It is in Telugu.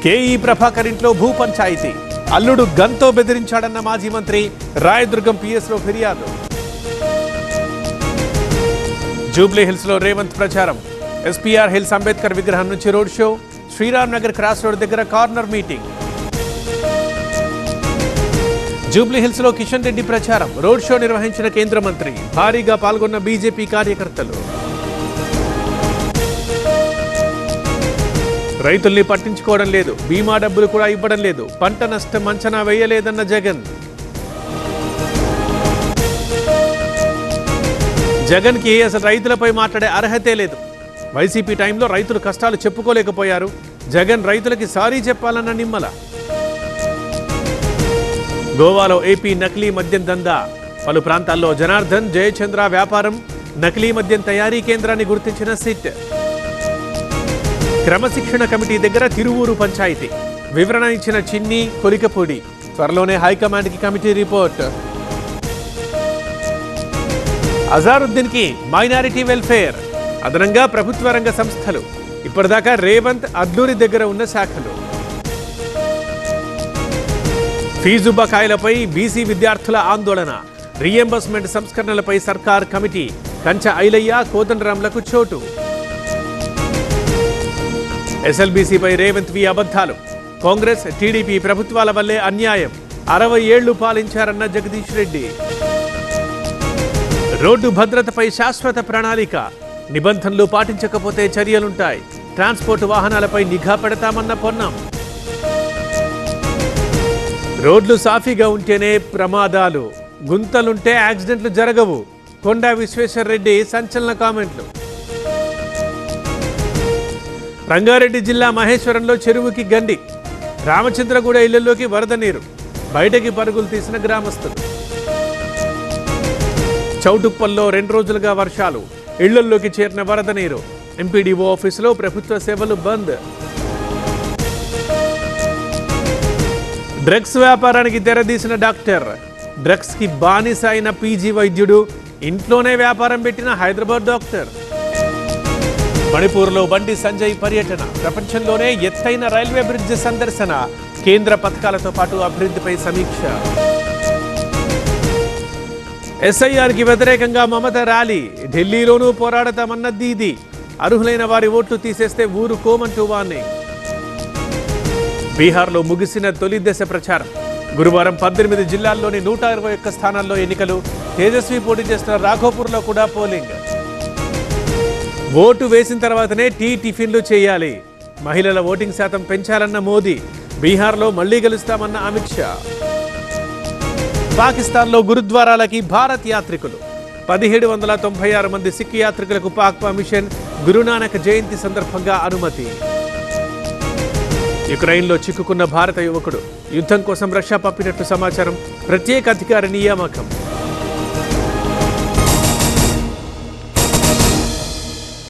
కేఈ ప్రభాకర్ ఇంట్లో భూ పంచాయతీ, అల్లుడు గన్తో బెదిరించాడన్న మాజీ మంత్రి రాయదుర్గం పిఎస్లో ఫిర్యాదు. జూబ్లీ హిల్స్ లో రేవంత్ ప్రచారం, ఎస్పీఆర్ హిల్స్ అంబేద్కర్ విగ్రహం నుంచి road show, Sriram Nagar cross road దగ్గర కార్నర్ మీటింగ్. జూబ్లీ హిల్స్ లో కిషన్ రెడ్డి ప్రచారం, రోడ్ షో నిర్వహించిన కేంద్ర మంత్రి, భారీగా పాల్గొన్న బీజేపీ కార్యకర్తలు. రైతుల్ని పట్టించుకోవడం లేదు, బీమా డబ్బులు కూడా ఇవ్వడం లేదు, పంట నష్టం అంచనా వేయలేదన్న జగన్. జగన్ కి అసలు రైతులపై మాట్లాడే అర్హతే లేదు. వైసీపీ టైంలో రైతులు కష్టాలు చెప్పుకోలేకపోయారు. జగన్ రైతులకి సారీ చెప్పాలన్న నిమ్మల. గోవాలో ఏపీ నకిలీ మద్యం దందా, పలు ప్రాంతాల్లో జనార్దన్ జయచంద్ర వ్యాపారం, నకిలీ మద్యం తయారీ కేంద్రాన్ని గుర్తించిన సిట్. క్రమశిక్షణ కమిటీ దగ్గర తిరువూరు పంచాయతీ, వివరణ ఇచ్చిన చిన్ని కొలికపూడి. త్వరలోనే హైకమాండ్కి కమిటీ రిపోర్ట్. అజారుద్దీన్ కి మైనారిటీ వెల్ఫేర్, అదనంగా ప్రభుత్వ రంగ సంస్థలు. ఇప్పటిదాకా రేవంత్ అడ్లూరి దగ్గర ఉన్న శాఖలు. ఫీజు బకాయిలపై బీసీ విద్యార్థుల ఆందోళన, రీఎంబర్స్మెంట్ సంస్కరణలపై సర్కార్ కమిటీ. కంచ ఐలయ్య కోదండరాంలకు చోటు. ఎస్ఎల్బీసీపై రేవంత్ వి అబద్ధాలు, కాంగ్రెస్ టీడీపీ ప్రభుత్వాల వల్లే అన్యాయం, 60 ఏళ్లు పాలించారన్న జగదీష్ రెడ్డి. రోడ్డు భద్రతపై శాశ్వత ప్రణాళిక, నిబంధనలు పాటించకపోతే చర్యలుంటాయి, ట్రాన్స్పోర్ట్ వాహనాలపై నిఘా పెడతామన్న పొన్నం. రోడ్లు సాఫీగా ఉంటేనే ప్రమాదాలు, గుంతలుంటే యాక్సిడెంట్లు జరగవు. కొండా విశ్వేశ్వర్ రెడ్డి సంచలన కామెంట్లు. రంగారెడ్డి జిల్లా మహేశ్వరంలో చెరువుకి గండి, రామచంద్రగూడ ఇళ్లలోకి వరద నీరు, బయటకి పరుగులు తీసిన గ్రామస్తులు. చౌటుప్పల్లో 2 రోజులుగా వర్షాలు, ఇళ్లల్లోకి చేరిన వరద నీరు. ఎంపీడీఓ ఆఫీసులో ప్రభుత్వ సేవలు బంద్. డ్రగ్స్ వ్యాపారానికి తెరదీసిన డాక్టర్, డ్రగ్స్ కి బానిస అయిన పీజీ వైద్యుడు, ఇంట్లోనే వ్యాపారం పెట్టిన హైదరాబాద్ డాక్టర్. మణిపూర్లో బండి సంజయ్ పర్యటన, ప్రపంచంలోనే ఎత్తైన రైల్వే బ్రిడ్జ్ సందర్శన, కేంద్ర పథకాలతో పాటు అభివృద్ధిపై సమీక్ష. ఎస్ఐఆర్కి వ్యతిరేకంగా మమత ర్యాలీ, ఢిల్లీలోనూ పోరాడతామన్న దీది. అర్హులైన వారి ఓట్లు తీసేస్తే ఊరుకోమంటూ వార్నింగ్. బీహార్లో ముగిసిన తొలి దశ ప్రచారం, గురువారం 18 జిల్లాల్లోని 121 స్థానాల్లో ఎన్నికలు. తేజస్వి పోటీ చేస్తున్న రాఘోపూర్లో కూడా పోలింగ్. ఓటు వేసిన తర్వాతనే టిఫిన్లు చేయాలి, మహిళల ఓటింగ్ శాతం పెంచాలన్న మోదీ. బీహార్లో మళ్లీ గెలుస్తామన్న అమిత్ షా. పాకిస్తాన్లో గురుద్వారాలకి భారత్ యాత్రికులు, 1796 మంది సిక్ యాత్రికులకు పాక్ పర్మిషన్. గురునానక్ జయంతి సందర్భంగా అనుమతి. యుక్రెయిన్లో చిక్కుకున్న భారత యువకుడు, యుద్ధం కోసం రష్యా పంపినట్టు సమాచారం. ప్రత్యేక అధికారి నియామకం.